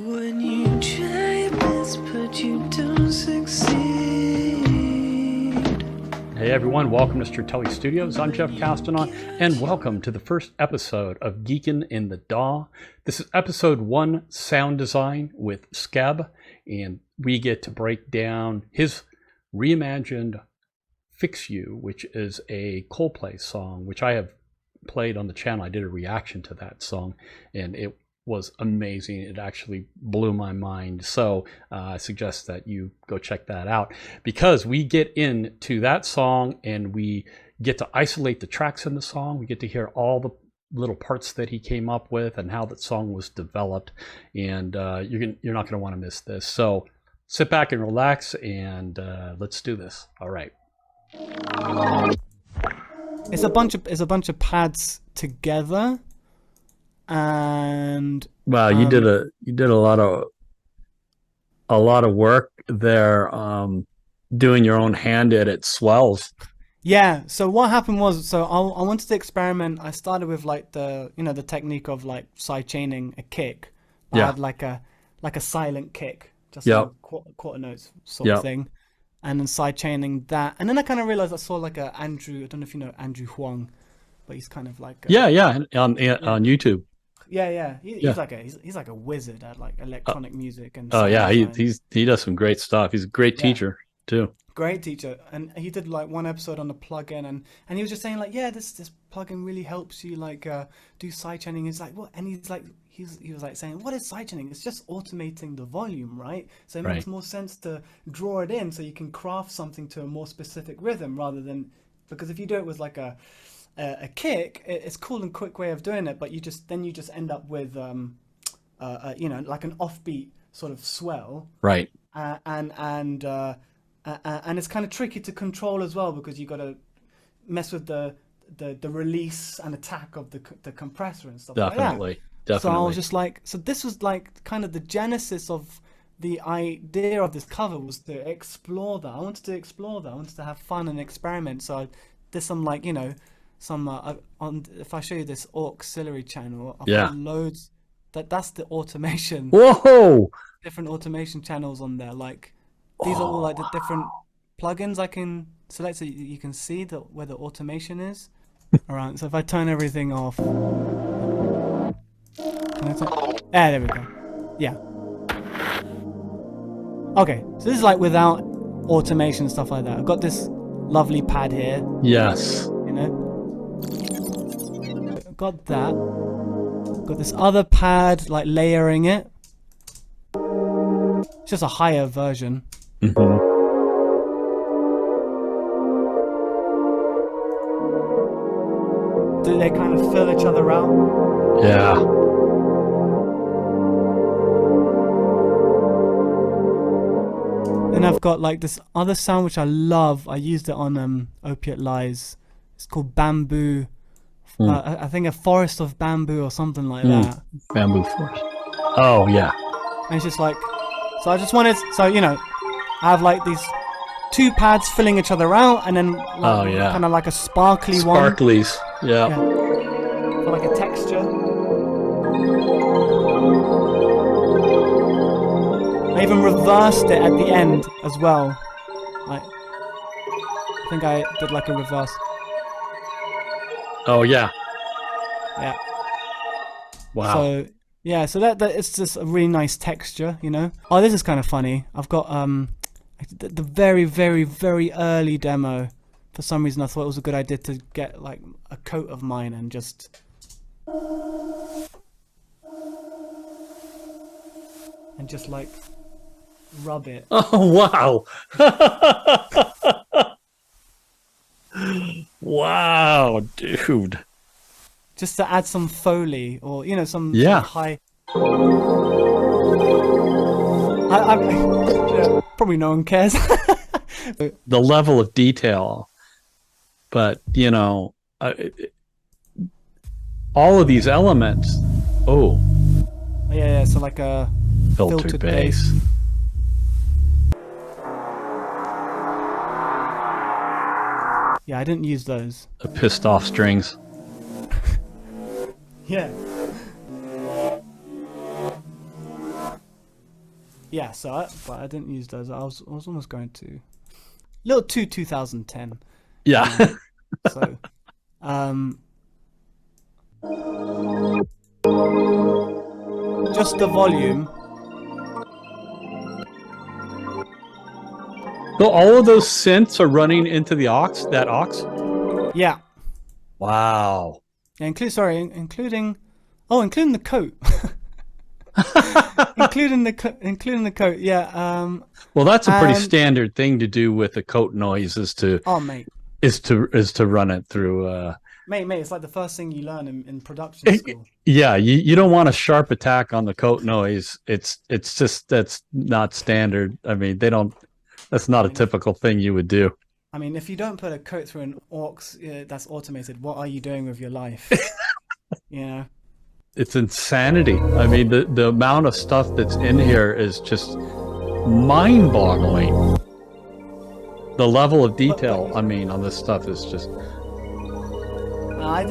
When you try best but you don't succeed. Hey everyone, welcome to Stratele Studios. I'm Jeff Castanon, and welcome to the first episode of Geekin in the DAW. This is episode 1, sound design with SKEB, and we get to break down his reimagined Fix You, which is a Coldplay song, which I have played on the channel. I did a reaction to that song, and it was amazing. It actually blew my mind. So I suggest that you go check that out, because we get into that song and we get to isolate the tracks in the song. We get to hear all the little parts that he came up with and how that song was developed. And you're not going to want to miss this. So sit back and relax, and let's do this. All right. It's a bunch of pads together. And wow, you did a lot of work there, doing your own hand edit swells. Yeah, so what happened was, I wanted to experiment. I started with like the technique of like side chaining a kick. I had like a silent kick, just like quarter notes sort of thing, and then side chaining that. And then I kind of realized I saw like I don't know if you know Andrew Huang, but he's kind of like on YouTube. Yeah. He's like a wizard at like electronic music and. He does some great stuff. He's a great teacher too. Great teacher, and he did like one episode on the plugin, and he was just saying like, this plugin really helps you like do sidechaining. He's like, what? And he was like saying, what is sidechaining? It's just automating the volume, right? So it makes more sense to draw it in so you can craft something to a more specific rhythm, rather than, because if you do it with like a kick, it's cool and quick way of doing it, but you just end up with like an offbeat sort of swell, right? And it's kind of tricky to control as well, because you got to mess with the release and attack of the compressor and stuff. Definitely. So I was just like, so this was like kind of the genesis of the idea of this cover, was to explore that. I wanted to explore that. I wanted to have fun and experiment. So I did some like if I show you this auxiliary channel, I've got loads. That's the automation. Whoa! Different automation channels on there. Like these are all like the different plugins I can select, so you can see where the automation is. Alright, so if I turn everything off. There we go. Yeah. Okay, so this is like without automation, stuff like that. I've got this lovely pad here. Yes. You know? Got that. Got this other pad, like layering it. It's just a higher version. Mm-hmm. Do they kind of fill each other out? Yeah. Then I've got like this other sound which I love. I used it on Opiate Lies. It's called Bamboo. I think a forest of bamboo or something like that. Bamboo forest. Oh yeah. And it's just like, so I just wanted, I have like these two pads filling each other out, and then like, kind of like a sparklies. Yeah. For like a texture. I even reversed it at the end as well. Like, I think I did like a reverse. Oh yeah. Yeah. Wow. So yeah, so that it's just a really nice texture, you know. Oh, this is kind of funny. I've got the very, very, very early demo. For some reason, I thought it was a good idea to get like a coat of mine and just like rub it. Oh wow. Wow, dude. Just to add some Foley, or some high. Probably no one cares. The level of detail, but all of these elements. Oh. Yeah. So like a filtered bass. Yeah, I didn't use those. The pissed off strings. Yeah. yeah. So, but I didn't use those. I was almost going to little 2010. Yeah. So, just the volume. So all of those synths are running into the aux, that aux? Yeah. Wow. Yeah, including the coat. including the coat. Yeah. Well, that's a pretty standard thing to do with a coat noise is to mate, run it through mate, it's like the first thing you learn in production school. Yeah, you don't want a sharp attack on the coat noise. It's just that's not standard. I mean, that's not a typical thing you would do. I mean, if you don't put a coat through an aux that's automated, what are you doing with your life? You know? It's insanity. I mean, the amount of stuff that's in here is just mind-boggling. The level of detail, I mean, on this stuff is just... I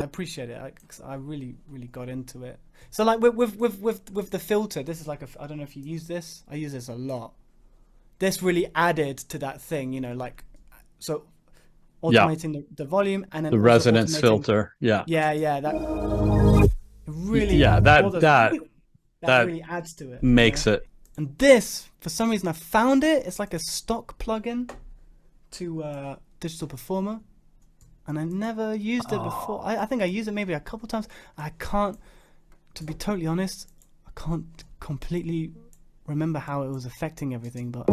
appreciate it. I really got into it. So like with the filter, this is like I don't know if you use this. I use this a lot. This really added to that thing, you know, like so automating the volume and then the resonance filter. Yeah. Yeah, that really that really adds to it. Makes it. And this, for some reason I found it. It's like a stock plugin to Digital Performer. And I never used it before. I think I used it maybe a couple times. I can't, to be totally honest, I can't completely remember how it was affecting everything. But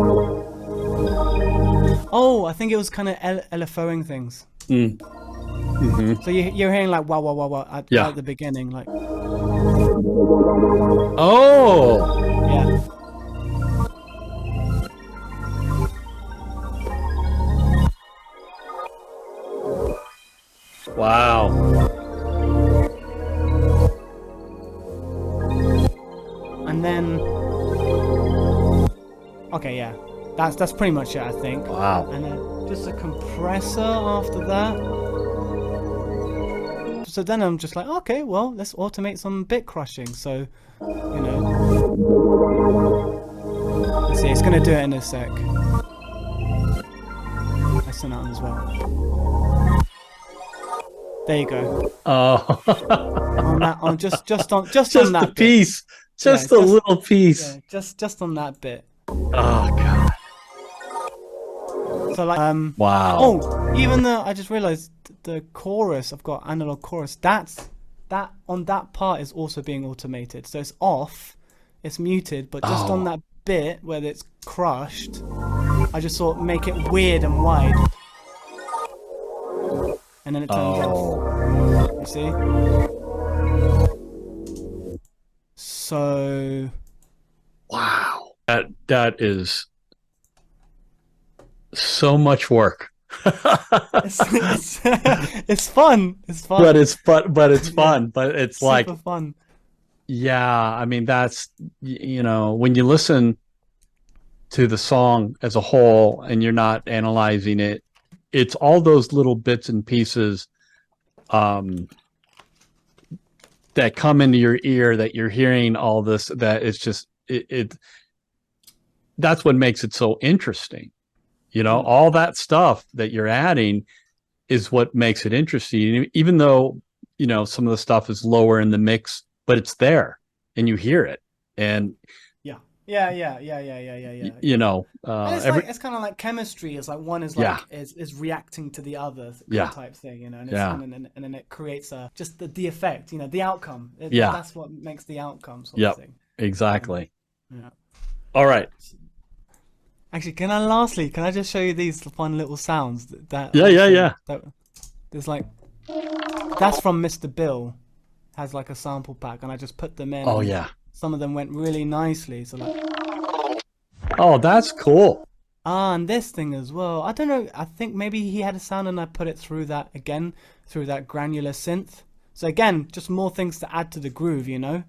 I think it was kind of LFOing things. Mm-hmm. So you're hearing like wow at the beginning, like. Oh. Yeah. Wow. And then okay, yeah. That's pretty much it, I think. Wow. And then just a compressor after that. So then I'm just like, okay, well, let's automate some bit crushing. So, you know. Let's see, it's gonna do it in a sec. I sent that on as well. There you go. Oh. just on that a piece. Bit. Just a little piece. Yeah, just on that bit. Oh god. So like wow. Oh, even though I just realized the chorus, I've got analog chorus. That on that part is also being automated. So it's off, it's muted, but just on that bit where it's crushed, I just thought make it weird and wide. And then it turns off. You see? So wow. That is so much work. it's fun. It's fun. But it's fun. But it's super like fun. Yeah, I mean that's when you listen to the song as a whole and you're not analyzing it, it's all those little bits and pieces that come into your ear that you're hearing all this, that it's just that's what makes it so interesting. All that stuff that you're adding is what makes it interesting, even though some of the stuff is lower in the mix, but it's there and you hear it. And yeah. It's kind of like chemistry. It's like one is like is reacting to the other type thing, and and then it creates just the effect, the outcome. That's what makes the outcome sort of thing. Exactly. Yeah. All right. Actually, can I just show you these fun little sounds that there's like that's from Mr. Bill, has like a sample pack, and I just put them in. Oh yeah. Some of them went really nicely. So like. Oh, that's cool. And this thing as well. I don't know. I think maybe he had a sound and I put it through that granular synth. So again, just more things to add to the groove, Like,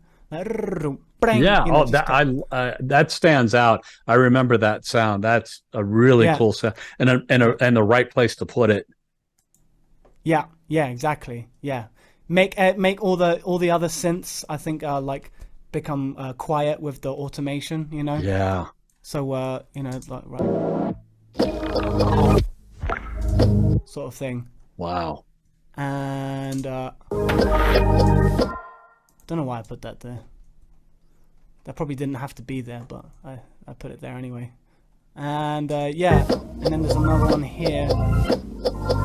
that stands out. I remember that sound. That's a really cool sound, and the right place to put it. Yeah, exactly. Yeah, make all the other synths, I think, are like become quiet with the automation, you know. Yeah. So you know, like sort of thing. Wow. And I don't know why I put that there. That probably didn't have to be there, but I put it there anyway. And yeah, and then there's another one here.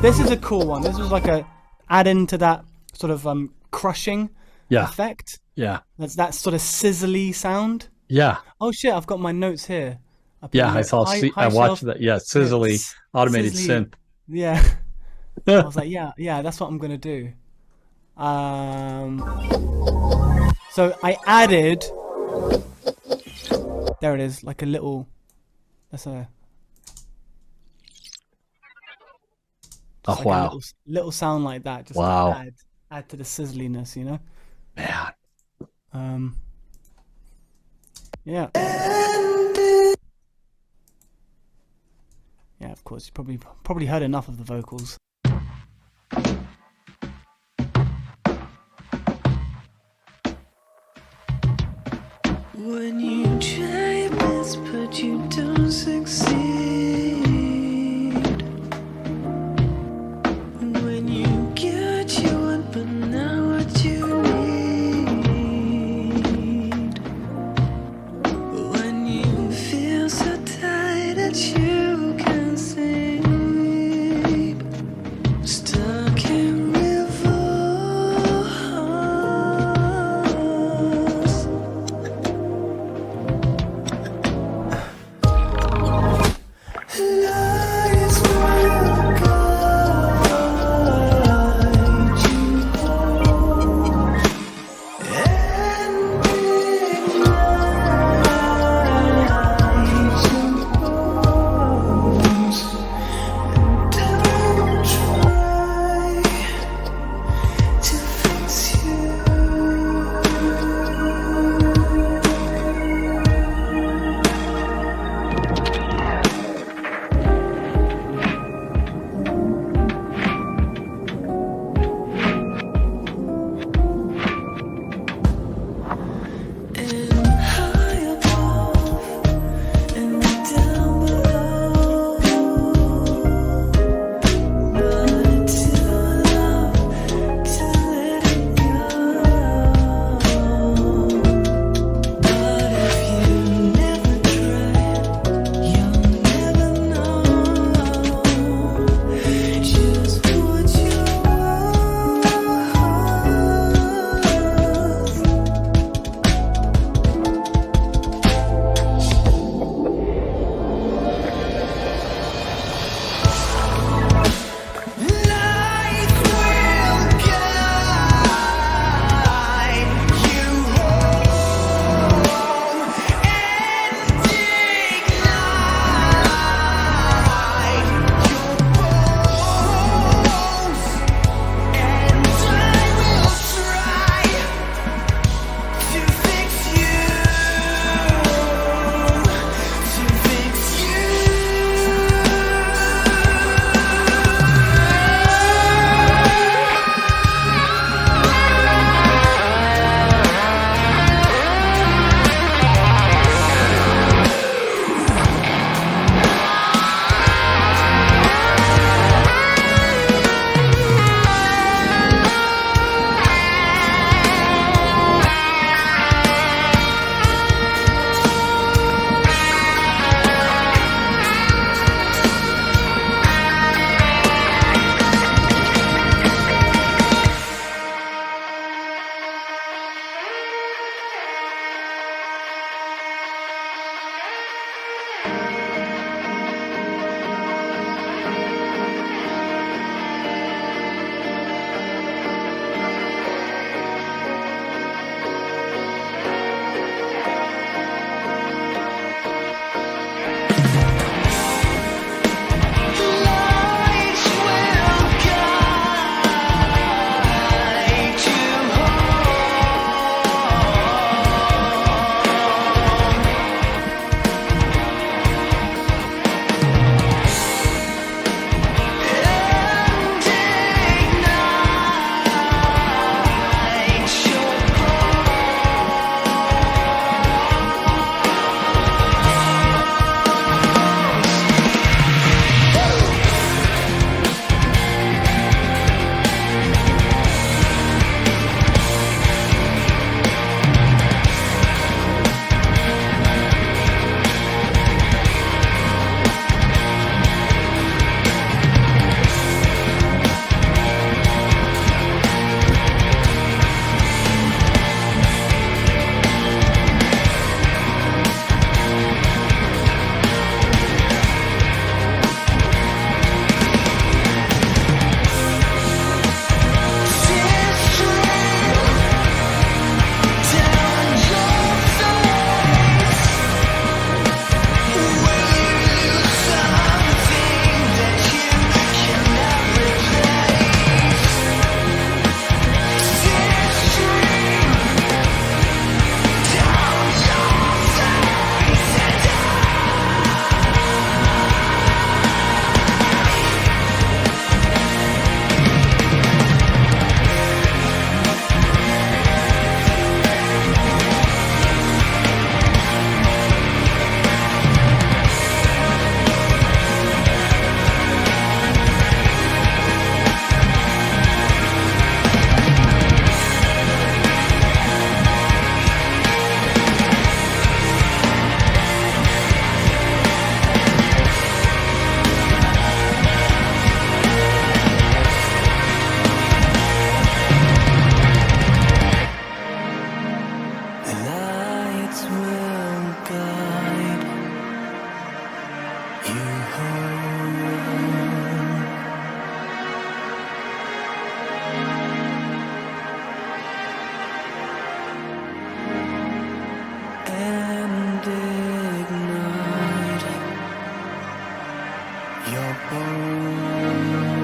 This is a cool one. This was like a add into that sort of crushing effect. Yeah. That's that sort of sizzly sound. Yeah. Oh shit! I've got my notes here. Yeah, I saw. I watched that. Yeah, sizzly automated synth. Yeah. I was like, yeah, that's what I'm gonna do. So I added. There it is, like a little. That's a. Oh like wow! A little sound like that. Just to add to the sizzliness, you know. Man. Yeah. Yeah, of course. You probably heard enough of the vocals. When you try best but you don't succeed. When you get what you want but not what you need. When you feel so tired that you can't sleep. Stuck in reverse. your bones.